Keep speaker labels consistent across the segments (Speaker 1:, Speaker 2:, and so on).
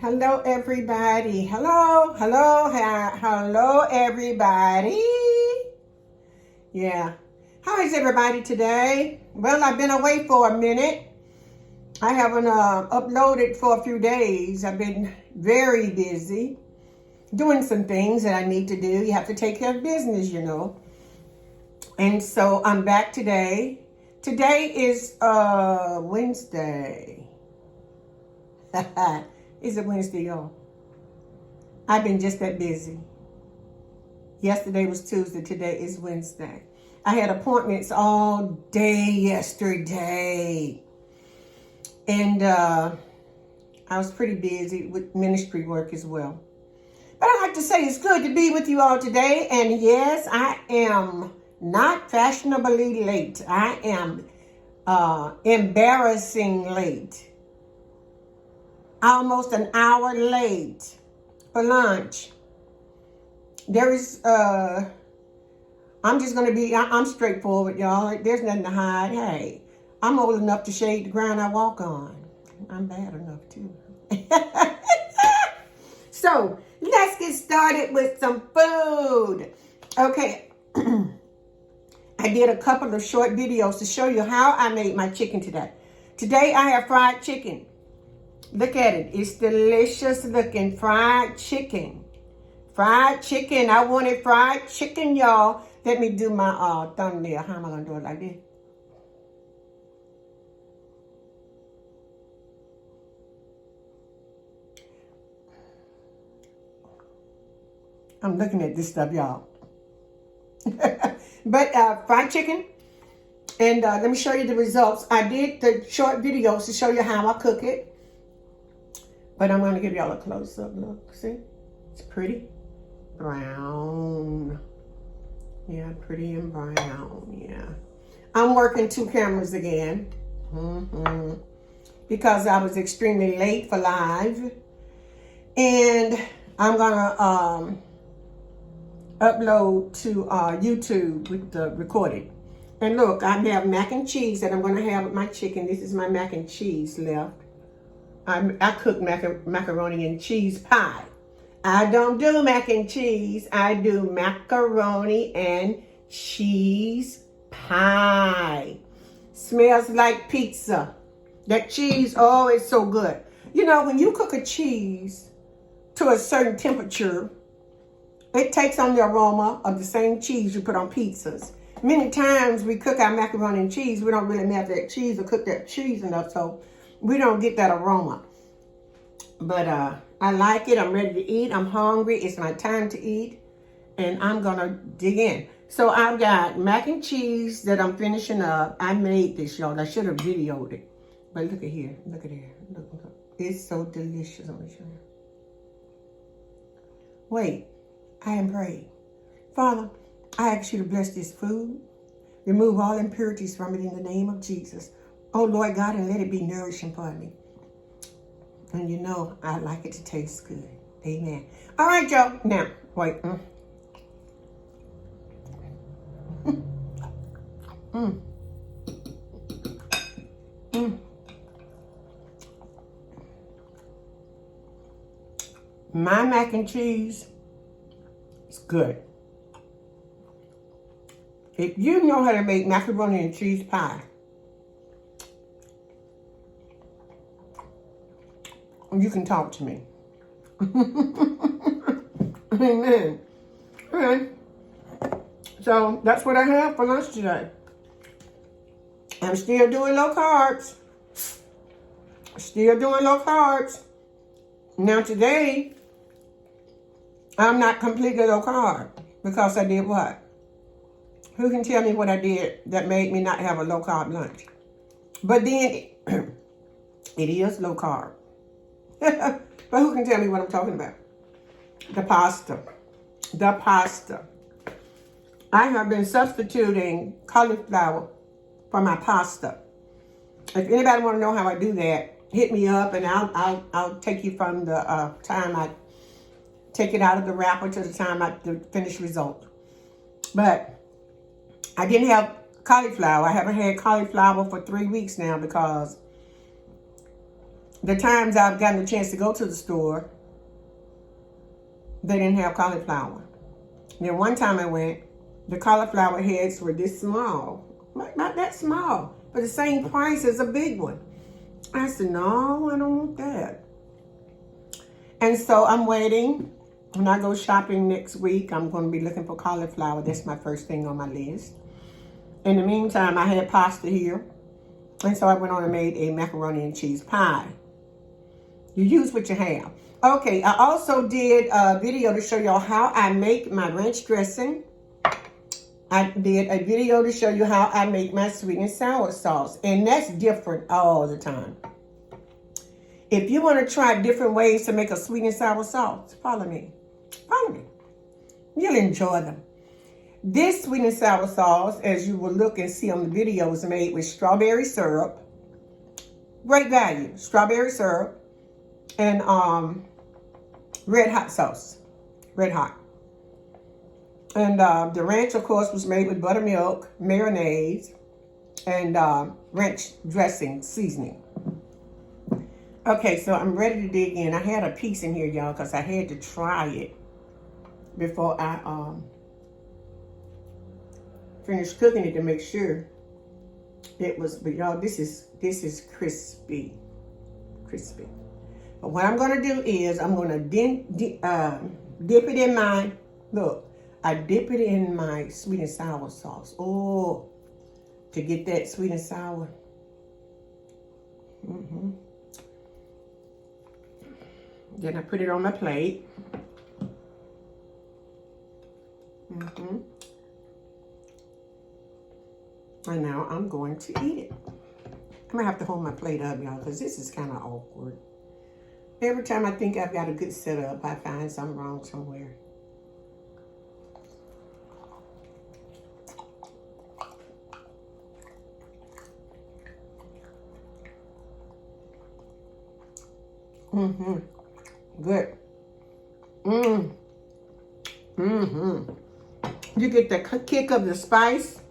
Speaker 1: Hello, everybody. Hello, everybody. Yeah. How is everybody today? Well, I've been away for a minute. I haven't uploaded for a few days. I've been very busy doing some things that I need to do. You have to take care of business, you know. And so I'm back today. Today is Wednesday. It's a Wednesday, y'all. I've been just that busy. Yesterday was Tuesday. Today is Wednesday. I had appointments all day yesterday. And I was pretty busy with ministry work as well. But I'd like to say it's good to be with you all today. And yes, I am not fashionably late. I am embarrassing late. Almost an hour late for lunch. There is, I'm just going to be, I'm straightforward, y'all. There's nothing to hide. Hey, I'm old enough to shade the ground I walk on. I'm bad enough, too. So, let's get started with some food. Okay. I did a couple of short videos to show you how I made my chicken today. Today, I have fried chicken. Look at it. It's delicious looking fried chicken. Fried chicken. I wanted fried chicken, y'all. Let me do my thumbnail. How am I going to do it like this? I'm looking at this stuff, y'all. But fried chicken. And let me show you the results. I did the short videos to show you how I cook it. But I'm going to give y'all a close-up look. See? It's pretty brown. Yeah, pretty and brown. Yeah. I'm working 2 cameras again. Because I was extremely late for live. And I'm going to upload to YouTube with the recording. And look, I have mac and cheese that I'm going to have with my chicken. This is my mac and cheese left. I cook macaroni and cheese pie. I don't do mac and cheese. I do macaroni and cheese pie. Smells like pizza. That cheese, oh, it's so good. You know, when you cook a cheese to a certain temperature, it takes on the aroma of the same cheese you put on pizzas. Many times we cook our macaroni and cheese, we don't really melt that cheese or cook that cheese enough, so we don't get that aroma. But I like it. I'm ready to eat. I'm hungry. It's my time to eat. And I'm going to dig in. So I've got mac and cheese that I'm finishing up. I made this, y'all. I should have videoed it. But look at here. Look at here. Look. It's so delicious. I'm going to show you. Wait. I am praying. Father, I ask you to bless this food. Remove all impurities from it in the name of Jesus. Oh, Lord God, and let it be nourishing for me. And you know, I like it to taste good. Amen. All right, y'all. Now, wait. My mac and cheese is good. If you know how to make macaroni and cheese pie, you can talk to me. Amen. Okay. So that's what I have for lunch today. I'm still doing low carbs. Now today, I'm not completely low carb because I did what? Who can tell me what I did that made me not have a low carb lunch? But then it is low carb. But who can tell me what I'm talking about? The pasta. I have been substituting cauliflower for my pasta. If anybody want to know how I do that, hit me up and I'll take you from the time I take it out of the wrapper to the time I the finished result. But I didn't have cauliflower. I haven't had cauliflower for 3 weeks now because the times I've gotten a chance to go to the store, they didn't have cauliflower. Then one time I went, the cauliflower heads were this small. Not that small, but the same price as a big one. I said, no, I don't want that. And so I'm waiting. When I go shopping next week, I'm going to be looking for cauliflower. That's my first thing on my list. In the meantime, I had pasta here. And so I went on and made a macaroni and cheese pie. You use what you have. Okay, I also did a video to show y'all how I make my ranch dressing. I did a video to show you how I make my sweet and sour sauce. And that's different all the time. If you want to try different ways to make a sweet and sour sauce, follow me. Follow me. You'll enjoy them. This sweet and sour sauce, as you will look and see on the video, is made with strawberry syrup. Great value. Strawberry syrup. And red hot sauce. Red hot. And the ranch, of course, was made with buttermilk, mayonnaise, and ranch dressing seasoning. Okay, so I'm ready to dig in. I had a piece in here, y'all, because I had to try it before I finished cooking it to make sure it was. But y'all, this is crispy, crispy. But what I'm gonna do is I'm gonna dip it in my look. I dip it in my sweet and sour sauce. Oh, to get that sweet and sour. Then I put it on my plate. And now I'm going to eat it. I'm gonna have to hold my plate up, y'all, because this is kind of awkward. Every time I think I've got a good setup, I find something wrong somewhere. Good. You get the kick of the spice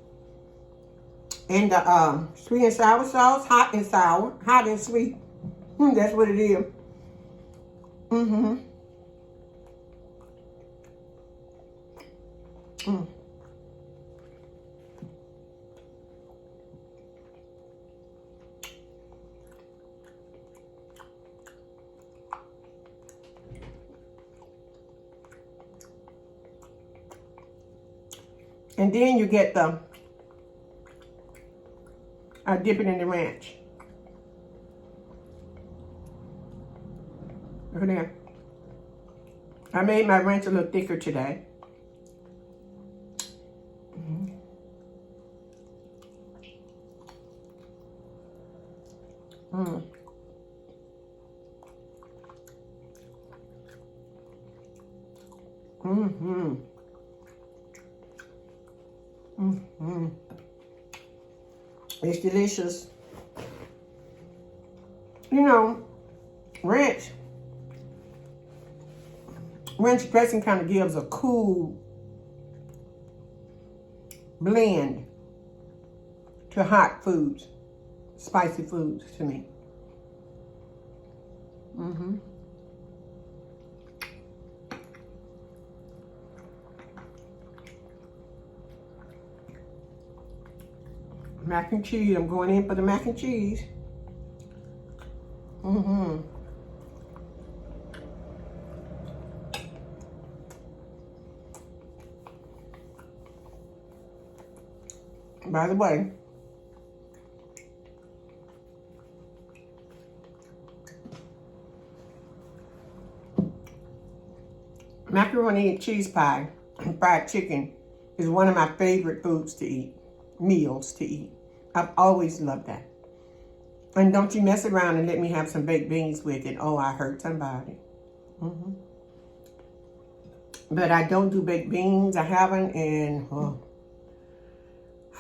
Speaker 1: and the sweet and sour sauce, hot and sour, hot and sweet. That's what it is. And then you get I dip it in the ranch. Look at there. I made my ranch a little thicker today. It's delicious. You know, ranch dressing kind of gives a cool blend to hot foods, spicy foods to me. Mac and cheese. I'm going in for the mac and cheese. By the way, macaroni and cheese pie and fried chicken is one of my favorite foods to eat, meals to eat. I've always loved that. And don't you mess around and let me have some baked beans with it. Oh, I hurt somebody. But I don't do baked beans. I haven't in,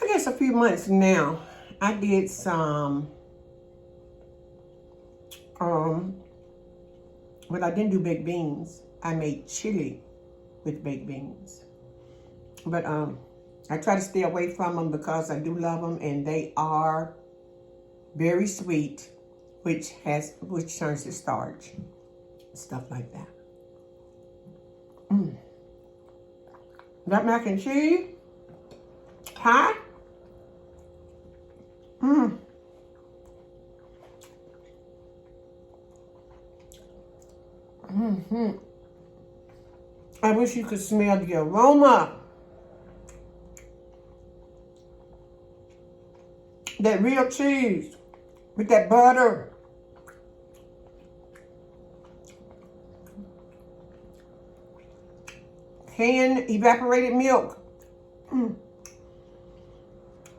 Speaker 1: I guess a few months now. I did some, but I didn't do baked beans. I made chili with baked beans. But I try to stay away from them because I do love them and they are very sweet which turns to starch, stuff like that. That mac and cheese pie. I wish you could smell the aroma. That real cheese with that butter. Canned evaporated milk.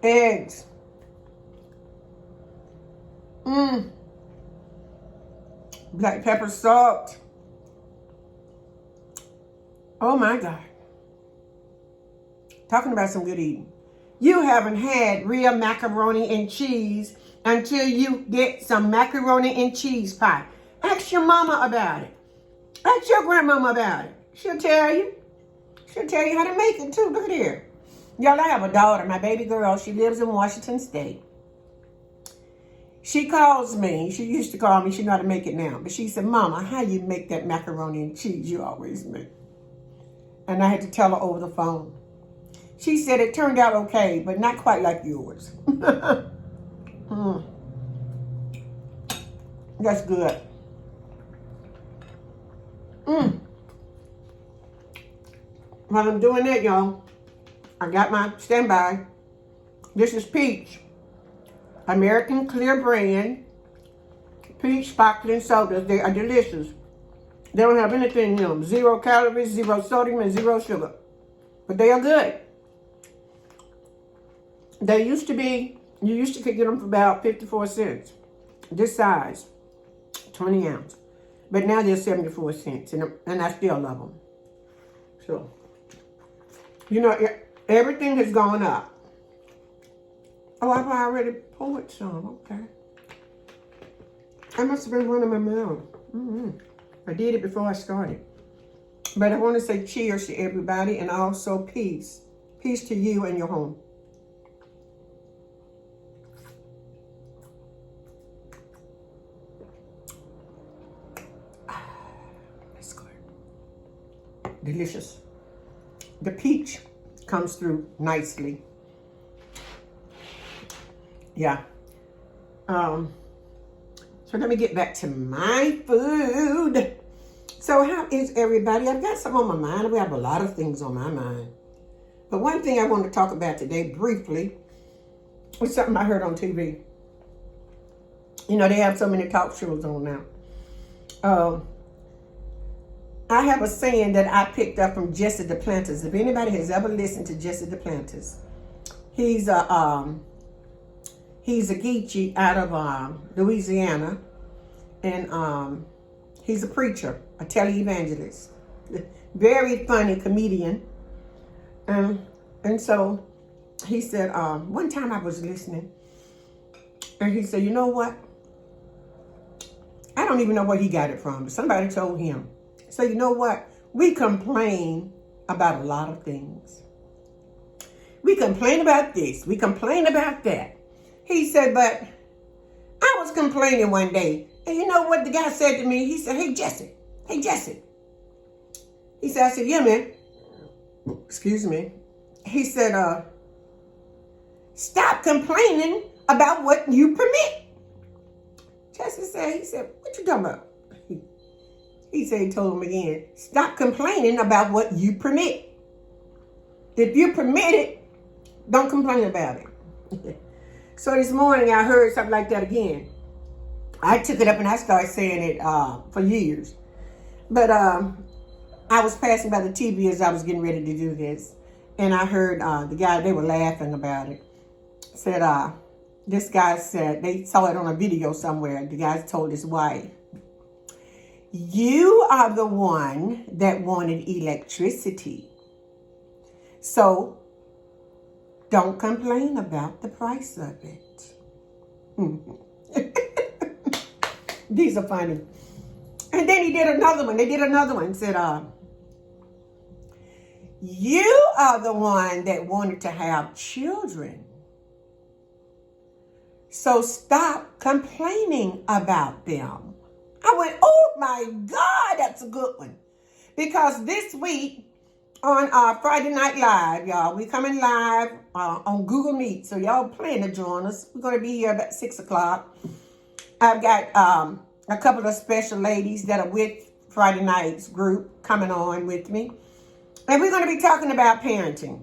Speaker 1: Eggs. Black pepper salt. Oh my God. Talking about some good eating. You haven't had real macaroni and cheese until you get some macaroni and cheese pie. Ask your mama about it. Ask your grandmama about it. She'll tell you. She'll tell you how to make it too. Look at here. Y'all, I have a daughter, my baby girl. She lives in Washington State. She calls me. She used to call me. She know how to make it now. But she said, Mama, how you make that macaroni and cheese you always make? And I had to tell her over the phone. She said it turned out okay, but not quite like yours. That's good. While I'm doing that, y'all, I got my standby. This is peach. American Clear brand. Peach sparkling sodas. They are delicious. They don't have anything in them. 0 calories, 0 sodium, and 0 sugar. But they are good. They used to be, you used to get them for about 54 cents. This size, 20 ounce. But now they're 74 cents, and I still love them. So, you know, everything has gone up. Oh, I've already poured some, okay. I must have been running my mouth. I did it before I started. But I want to say cheers to everybody, and also peace. Peace to you and your home. That's good. Delicious. The peach comes through nicely. Yeah. So let me get back to my food. So how is everybody? I've got some on my mind. We have a lot of things on my mind. But one thing I want to talk about today briefly was something I heard on TV. You know, they have so many talk shows on now. I have a saying that I picked up from Jesse Duplantis. If anybody has ever listened to Jesse Duplantis, he's a Geechee out of Louisiana, and he's a preacher, a televangelist, very funny comedian. And so he said, one time I was listening, and he said, you know what? I don't even know where he got it from, but somebody told him. So you know what? We complain about a lot of things. We complain about this. We complain about that. He said, but I was complaining one day. And you know what the guy said to me? He said, hey, Jesse. He said, I said, yeah, man. Excuse me. He said, stop complaining about what you permit. Jesse said, he said, what you talking about? He said, he told him again, stop complaining about what you permit. If you permit it, don't complain about it. So this morning I heard something like that again. I took it up and I started saying it for years. But I was passing by the TV as I was getting ready to do this. And I heard the guy, they were laughing about it. Said, this guy said, they saw it on a video somewhere. The guy told his wife, you are the one that wanted electricity. So don't complain about the price of it. These are funny. And then he did another one. They did another one. Said, you are the one that wanted to have children. So stop complaining about them. I went, oh my God, that's a good one. Because this week on Friday Night Live, y'all, we coming live on Google Meet. So y'all plan to join us. We're going to be here about 6 o'clock. I've got a couple of special ladies that are with Friday Night's group coming on with me. And we're going to be talking about parenting.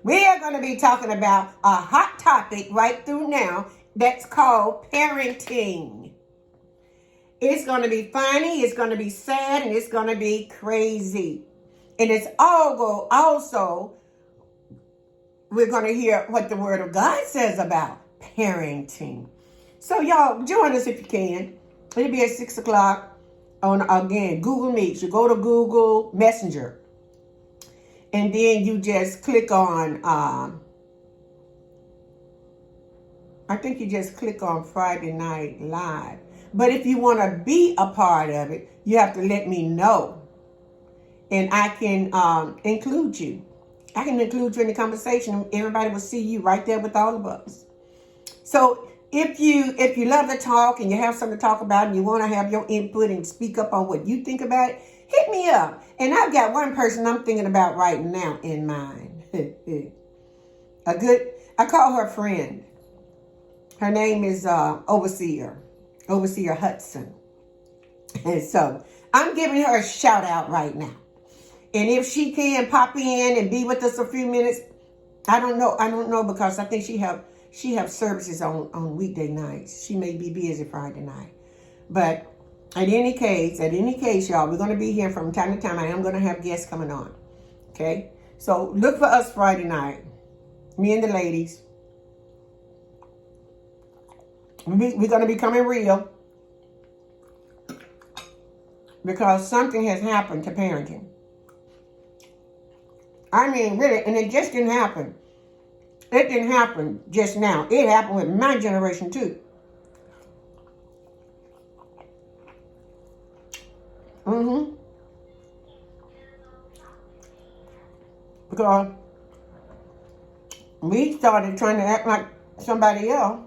Speaker 1: We are going to be talking about a hot topic right through now that's called parenting. It's going to be funny, it's going to be sad, and it's going to be crazy. And it's also, we're going to hear what the Word of God says about parenting. So y'all, join us if you can. It'll be at 6 o'clock on, again, Google Meet. You go to Google Messenger. And then you just click on, I think you just click on Friday Night Live. But if you want to be a part of it, you have to let me know. And I can include you. I can include you in the conversation. Everybody will see you right there with all of us. So if you love to talk and you have something to talk about and you want to have your input and speak up on what you think about it, hit me up. And I've got one person I'm thinking about right now in mind. I call her a friend. Her name is Overseer Hudson. And so I'm giving her a shout out right now. And if she can pop in and be with us a few minutes, I don't know because I think she have services on weekday nights. She may be busy Friday night. But in any case, y'all, we're going to be here from time to time. I am going to have guests coming on. Okay? So look for us Friday night. Me and the ladies. We're going to be coming real. Because something has happened to parenting. I mean, really, and it just didn't happen. It didn't happen just now. It happened with my generation too. Because we started trying to act like somebody else.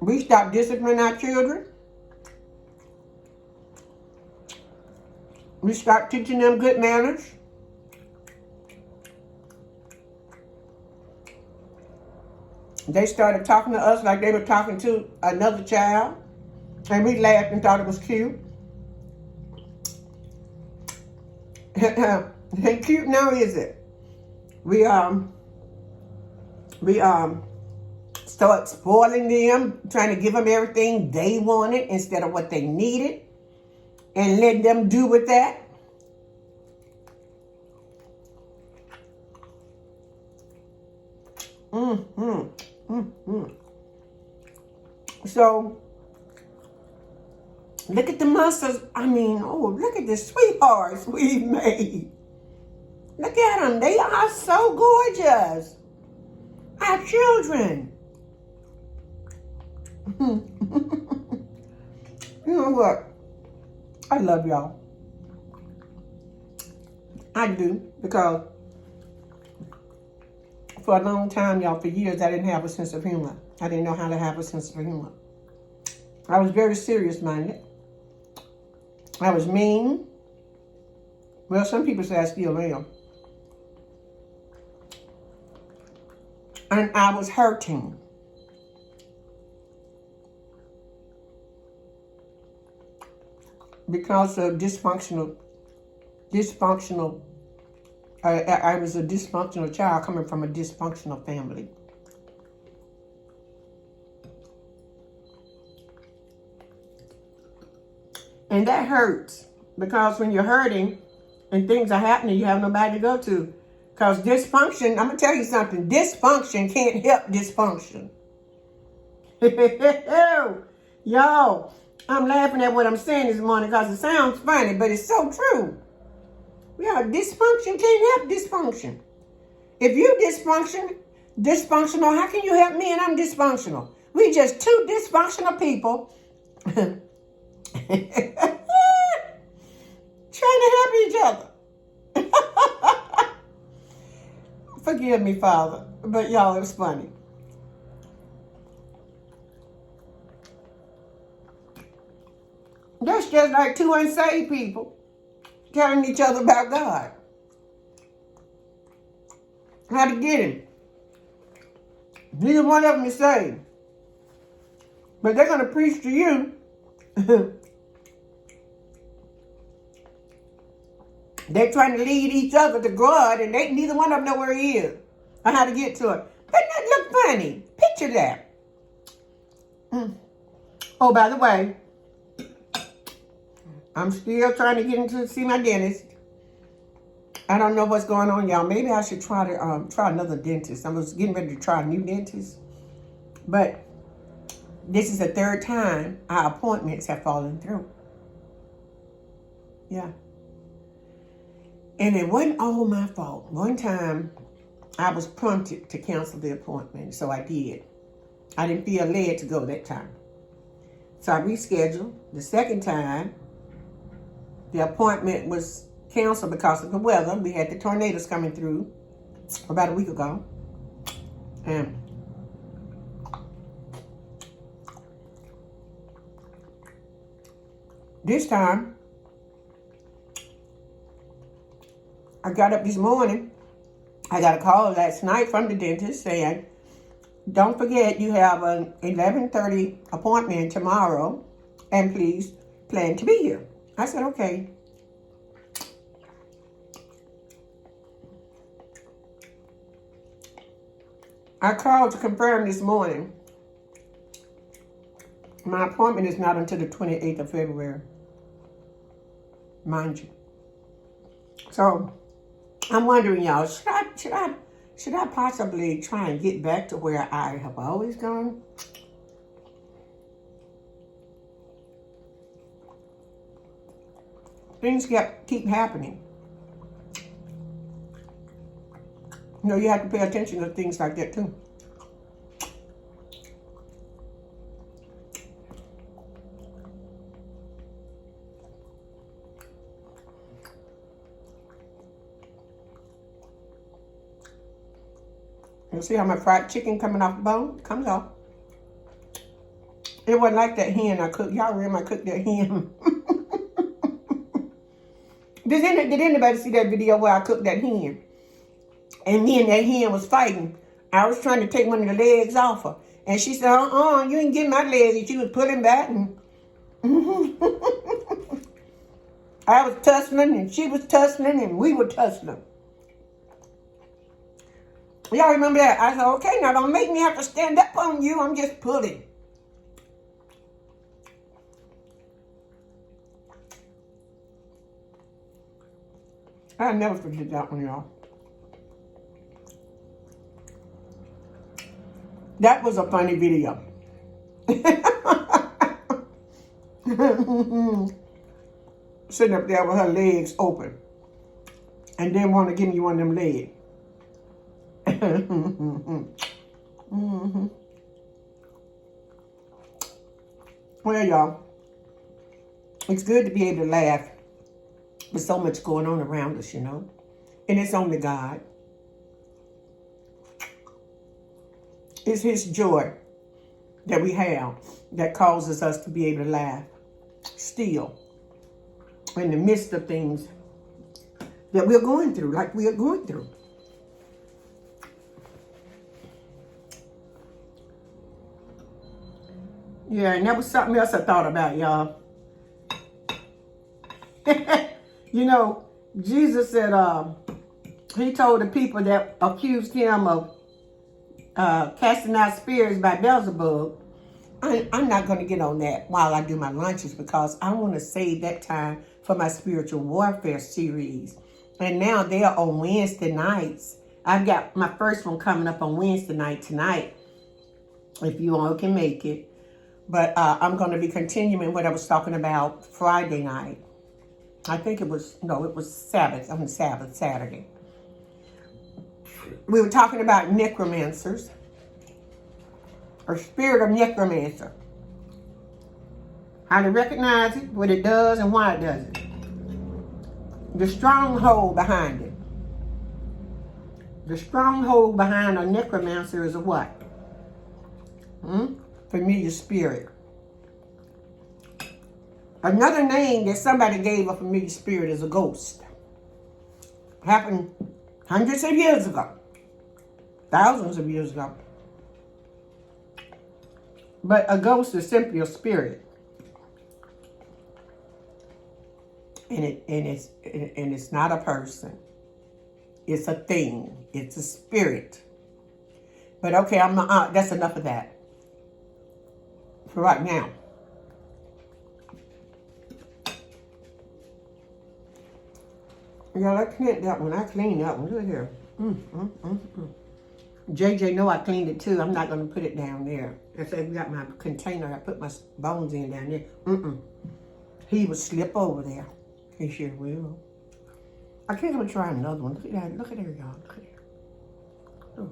Speaker 1: We stopped disciplining our children. We stopped teaching them good manners. They started talking to us like they were talking to another child. And we laughed and thought it was cute. Ain't cute now, is it? We start spoiling them, trying to give them everything they wanted instead of what they needed, and letting them do with that. So, look at the monsters. Look at the sweethearts we've made. Look at them. They are so gorgeous. Our children. You know what? I love y'all. I do. Because for a long time, y'all, for years, I didn't have a sense of humor. I didn't know how to have a sense of humor. I was very serious-minded. I was mean. Well, some people say I still am. And I was hurting. Because of dysfunctional, I was a dysfunctional child coming from a dysfunctional family. And that hurts. Because when you're hurting and things are happening, you have nobody to go to. Because dysfunction, I'm going to tell you something. Dysfunction can't help dysfunction. Yo, I'm laughing at what I'm saying this morning because it sounds funny, but it's so true. Yeah, dysfunction can't help dysfunction. If you dysfunctional, how can you help me and I'm dysfunctional? We just two dysfunctional people trying to help each other. Forgive me, Father, but y'all, it was funny. That's just like two unsaved people telling each other about God. How to get him. Neither one of them is saved. But they're going to preach to you. They're trying to lead each other to God, and neither one of them know where he is or how to get to it. Doesn't that look funny? Picture that. Oh, by the way, I'm still trying to get into to see my dentist. I don't know what's going on, y'all. Maybe I should try to try another dentist. I was getting ready to try a new dentist, but this is the third time our appointments have fallen through. Yeah. And it wasn't all my fault. One time, I was prompted to cancel the appointment, so I did. I didn't feel led to go that time. So I rescheduled. The second time, the appointment was canceled because of the weather. We had the tornadoes coming through about a week ago. And this time, I got up this morning. I got a call last night from the dentist saying, don't forget you have an 11:30 appointment tomorrow, and please plan to be here. I said, okay. I called to confirm this morning. My appointment is not until the 28th of February, mind you. So I'm wondering, y'all, should I possibly try and get back to where I have always gone? Things keep happening. You know, you have to pay attention to things like that too. You see how my fried chicken coming off the bone? Comes off. It wasn't like that hen I cooked. Y'all remember I cooked that hen? Did anybody see that video where I cooked that hen? And me and that hen was fighting. I was trying to take one of the legs off her. And she said, you ain't getting my legs. And she was pulling back. And I was tussling and she was tussling and we were tussling. Y'all remember that? I said, okay, now don't make me have to stand up on you. I'm just pulling. I'll never forget that one, y'all. That was a funny video. Sitting up there with her legs open. And then want to give me one of them legs. Well, y'all, it's good to be able to laugh with so much going on around us, you know. And it's only God. It's his joy that we have that causes us to be able to laugh still in the midst of things that we're going through, like we are going through. Yeah, and that was something else I thought about, y'all. You know, Jesus said, he told the people that accused him of casting out spirits by Beelzebub. I'm not going to get on that while I do my lunches because I want to save that time for my spiritual warfare series. And now they are on Wednesday nights. I've got my first one coming up on Wednesday night tonight, if you all can make it. But I'm going to be continuing what I was talking about Friday night. I think it was Saturday. We were talking about necromancers, or spirit of necromancer. How to recognize it, what it does, and why it does it. The stronghold behind it. The stronghold behind a necromancer is a what? Familiar spirit. Another name that somebody gave a familiar spirit is a ghost. Happened hundreds of years ago. Thousands of years ago. But a ghost is simply a spirit. And it's not a person. It's a thing. It's a spirit. But okay, that's enough of that for right now. Y'all, I cleaned that one. Look at here. JJ know I cleaned it too. I'm not going to put it down there. I said, we got my container. I put my bones in down there. He would slip over there. He sure will. I think I'm going to try another one. Look at that. Look at there, y'all. Look at there. Oh.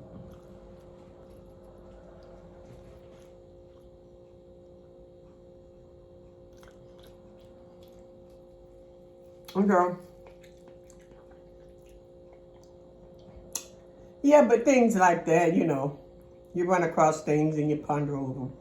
Speaker 1: Okay. Yeah, but things like that, you know, you run across things and you ponder over them.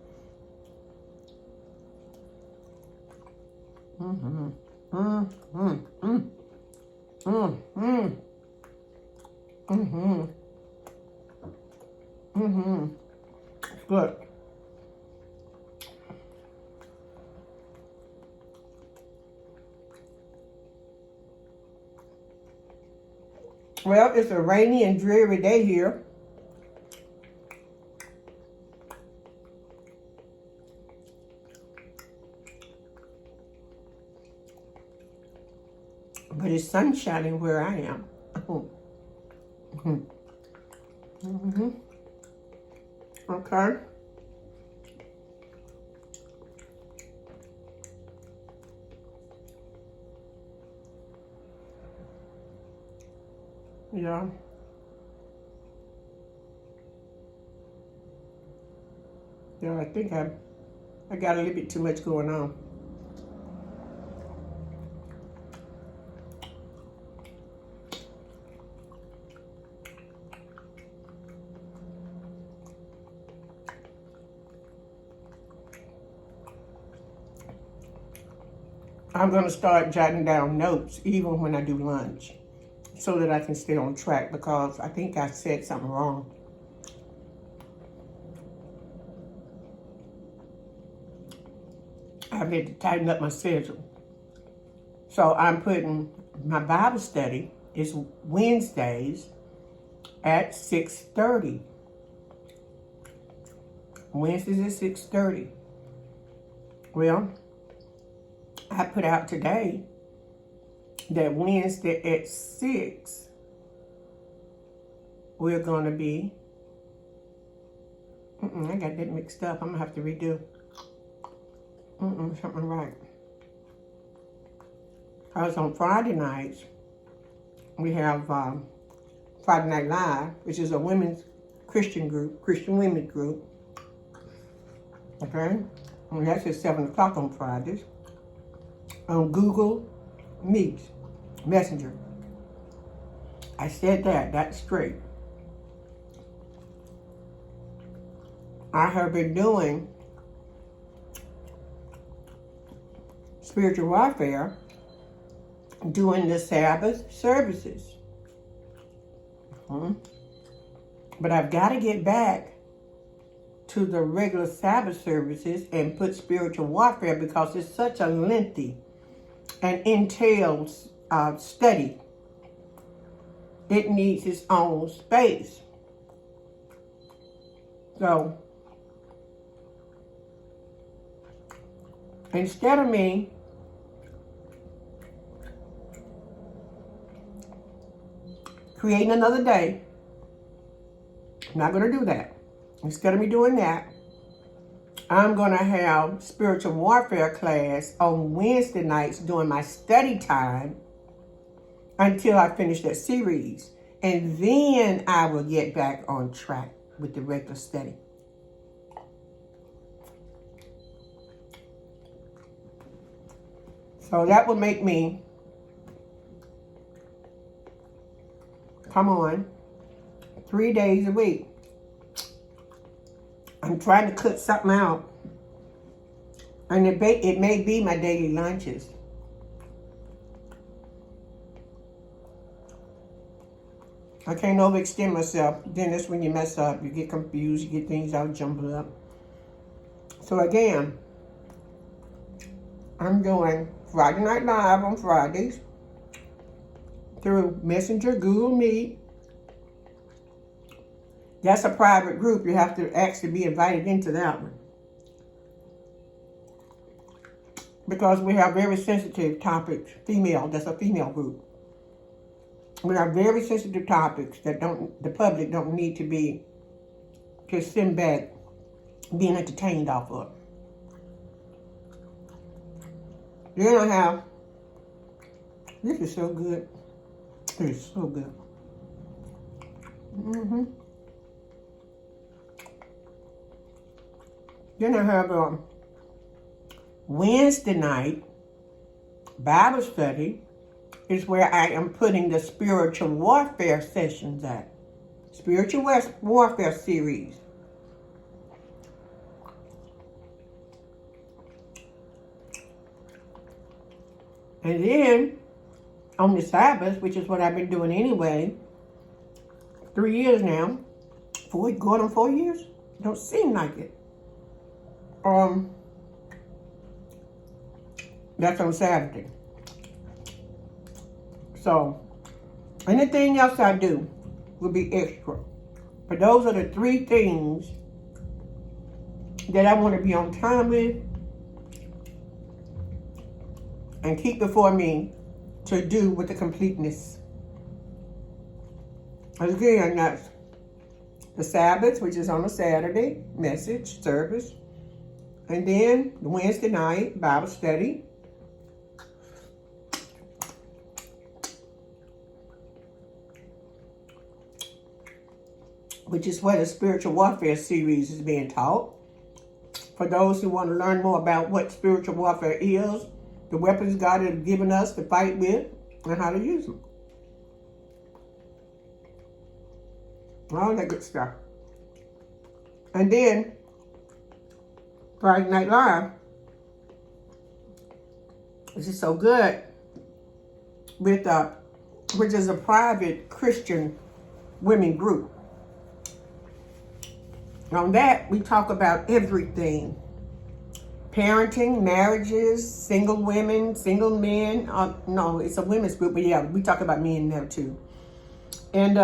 Speaker 1: Good. Well, it's a rainy and dreary day here. But it's sun shining where I am. Okay. Yeah. Yeah, I think I got a little bit too much going on. I'm going to start jotting down notes even when I do lunch so that I can stay on track, because I think I said something wrong. I've had to tighten up my schedule. So I'm putting my Bible study is Wednesdays at 6:30. Wednesdays at 6:30. Well, I put out today that Wednesday at 6, we're going to be, I got that mixed up. I'm going to have to redo. Something right. Because on Friday nights, we have Friday Night Live, which is a women's Christian women's group. Okay? And that's at 7 o'clock on Fridays. On Google Meet, Messenger. I said that's straight. I have been doing spiritual warfare, doing the Sabbath services. But I've got to get back to the regular Sabbath services and put spiritual warfare, because it's such a lengthy and entails study. It needs its own space. So instead of me creating another day, I'm not going to do that. Instead of me doing that, I'm going to have spiritual warfare class on Wednesday nights during my study time until I finish that series. And then I will get back on track with the regular study. So that will make me come on 3 days a week. I'm trying to cut something out And it may be my daily lunches. I can't overextend myself. Then that's when you mess up. You get confused. You get things all jumbled up. So again, I'm doing Friday Night Live on Fridays through Messenger, Google Meet. That's a private group. You have to actually be invited into that one. Because we have very sensitive topics. That's a female group. We have very sensitive topics that the public don't need to be just sitting back being entertained off of. Then I have, this is so good. It is so good. Then I have Wednesday night Bible study is where I am putting the spiritual warfare sessions at. Spiritual warfare series. And then on the Sabbath, which is what I've been doing anyway, 3 years now, going on 4 years? Don't seem like it. That's on Saturday. So, anything else I do will be extra. But those are the 3 things that I want to be on time with and keep before me to do with the completeness. Again, that's the Sabbath, which is on a Saturday, message, service. And then the Wednesday night Bible study. Which is where the spiritual warfare series is being taught. For those who want to learn more about what spiritual warfare is, the weapons God has given us to fight with, and how to use them. All that good stuff. And then, Friday Night Live, which is so good, with which is a private Christian women group. On that, we talk about everything. Parenting, marriages, single women, single men. No, it's a women's group, but yeah, we talk about men there too. And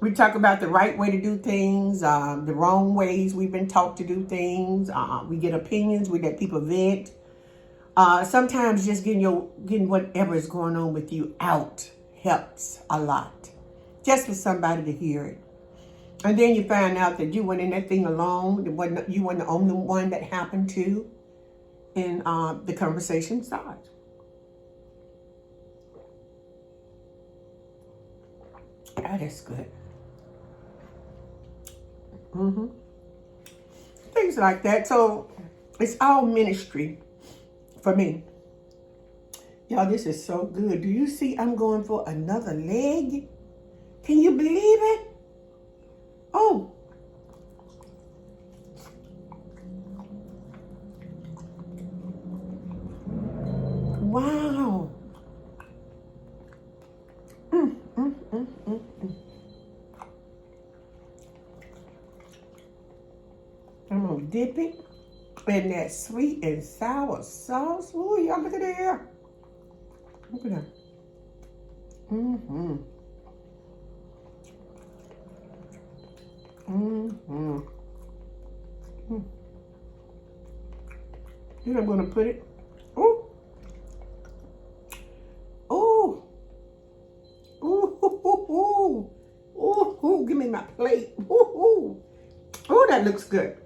Speaker 1: we talk about the right way to do things, the wrong ways we've been taught to do things. We get opinions, we let people vent. Sometimes just getting whatever is going on with you out helps a lot. Just for somebody to hear it. And then you find out that you went in that thing alone. You weren't the only one that happened to. And the conversation starts. Oh, that's good. Things like that. So it's all ministry for me. Y'all, this is so good. Do you see I'm going for another leg? Can you believe it? Oh. Wow. I'm going to dip it in that sweet and sour sauce. Ooh, y'all look at there. Look at that. Then I'm going to put it. Ooh. Ooh. Ooh. Ooh. Ooh. Ooh. Give me my plate. Ooh. Ooh. Ooh, that looks good.